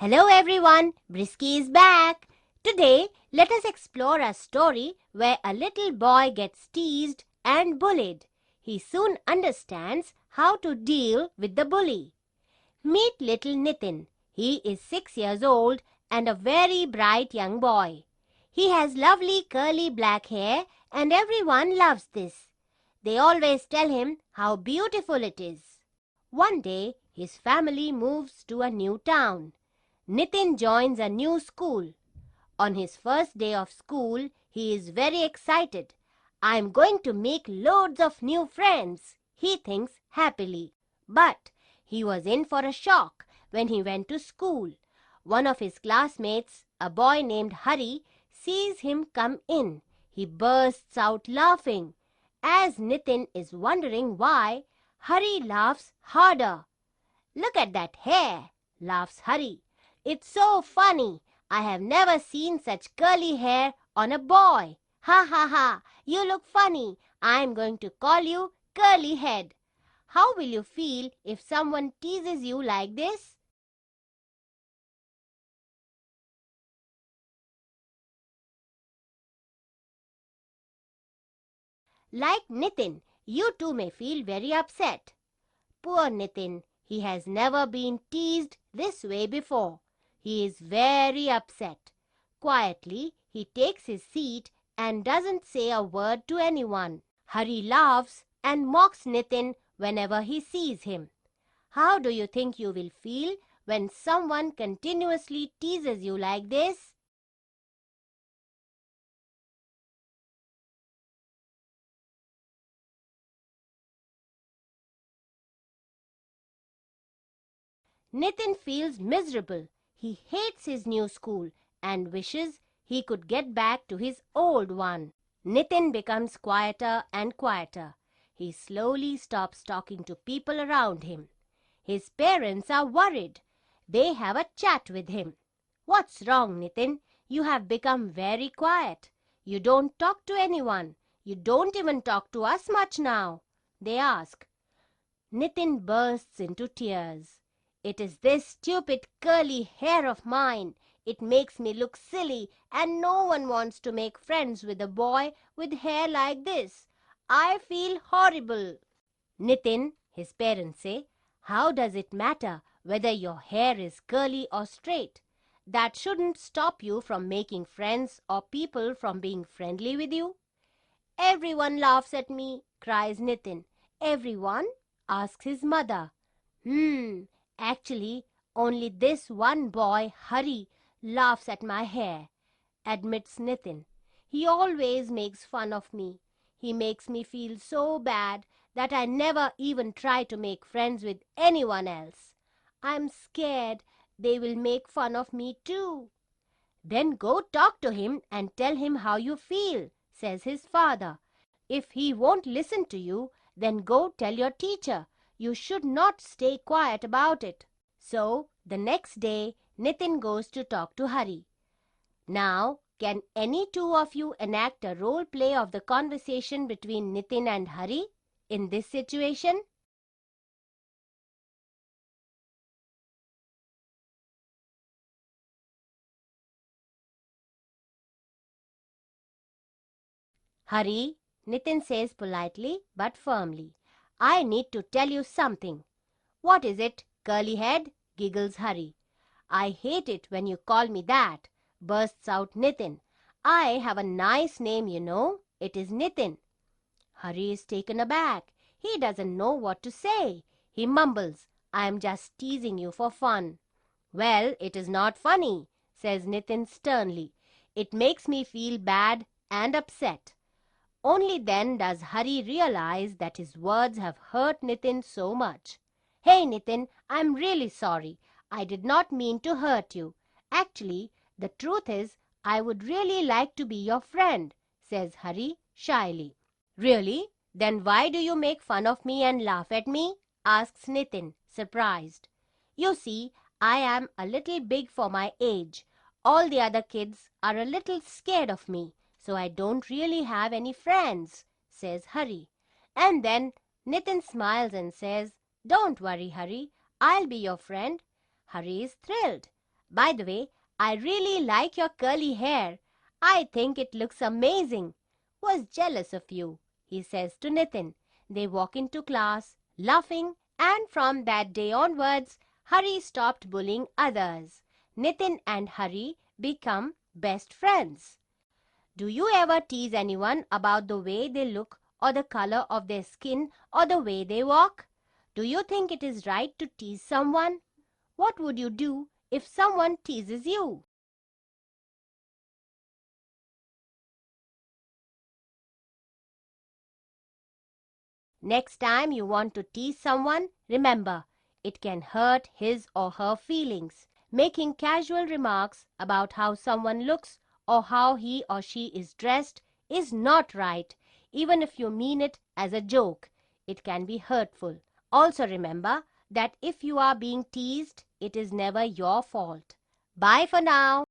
Hello everyone, Brisky is back. Today, let us explore a story where a little boy gets teased and bullied. He soon understands how to deal with the bully. Meet little Nitin. He is 6 years old and a very bright young boy. He has lovely curly black hair and everyone loves this. They always tell him how beautiful it is. One day, his family moves to a new town. Nitin joins a new school. On his first day of school, he is very excited. I am going to make loads of new friends, he thinks happily. But he was in for a shock when he went to school. One of his classmates, a boy named Hari, sees him come in. He bursts out laughing. As Nitin is wondering why, Hari laughs harder. Look at that hair, laughs Hari. It's so funny. I have never seen such curly hair on a boy. Ha ha ha, you look funny. I am going to call you Curly Head. How will you feel if someone teases you like this? Like Nitin, you too may feel very upset. Poor Nitin, he has never been teased this way before. He is very upset. Quietly, he takes his seat and doesn't say a word to anyone. Hari laughs and mocks Nitin whenever he sees him. How do you think you will feel when someone continuously teases you like this? Nitin feels miserable. He hates his new school and wishes he could get back to his old one. Nitin becomes quieter and quieter. He slowly stops talking to people around him. His parents are worried. They have a chat with him. What's wrong, Nitin? You have become very quiet. You don't talk to anyone. You don't even talk to us much now, they ask. Nitin bursts into tears. It is this stupid curly hair of mine. It makes me look silly and no one wants to make friends with a boy with hair like this. I feel horrible. Nitin, his parents say, how does it matter whether your hair is curly or straight? That shouldn't stop you from making friends or people from being friendly with you. Everyone laughs at me, cries Nitin. Everyone? Asks his mother. Actually, only this one boy, Hari, laughs at my hair, admits Nitin. He always makes fun of me. He makes me feel so bad that I never even try to make friends with anyone else. I'm scared they will make fun of me too. Then go talk to him and tell him how you feel, says his father. If he won't listen to you, then go tell your teacher. You should not stay quiet about it. So, the next day, Nitin goes to talk to Hari. Now, can any two of you enact a role play of the conversation between Nitin and Hari in this situation? Hari, Nitin says politely but firmly. I need to tell you something. What is it, curly head? Giggles Hari. I hate it when you call me that, bursts out Nitin. I have a nice name, you know. It is Nitin. Hari is taken aback. He doesn't know what to say. He mumbles, I am just teasing you for fun. Well, it is not funny, says Nitin sternly. It makes me feel bad and upset. Only then does Hari realize that his words have hurt Nitin so much. Hey Nitin, I'm really sorry. I did not mean to hurt you. Actually, the truth is, I would really like to be your friend, says Hari shyly. Really? Then why do you make fun of me and laugh at me? Asks Nitin, surprised. You see, I am a little big for my age. All the other kids are a little scared of me. So I don't really have any friends, says Hari. And then Nitin smiles and says, Don't worry, Hari. I'll be your friend. Hari is thrilled. By the way, I really like your curly hair. I think it looks amazing. Was jealous of you, he says to Nitin. They walk into class, laughing, and from that day onwards, Hari stopped bullying others. Nitin and Hari become best friends. Do you ever tease anyone about the way they look or the color of their skin or the way they walk? Do you think it is right to tease someone? What would you do if someone teases you? Next time you want to tease someone, remember, it can hurt his or her feelings. Making casual remarks about how someone looks or how he or she is dressed is not right, even if you mean it as a joke. It can be hurtful. Also remember that if you are being teased, it is never your fault. Bye for now.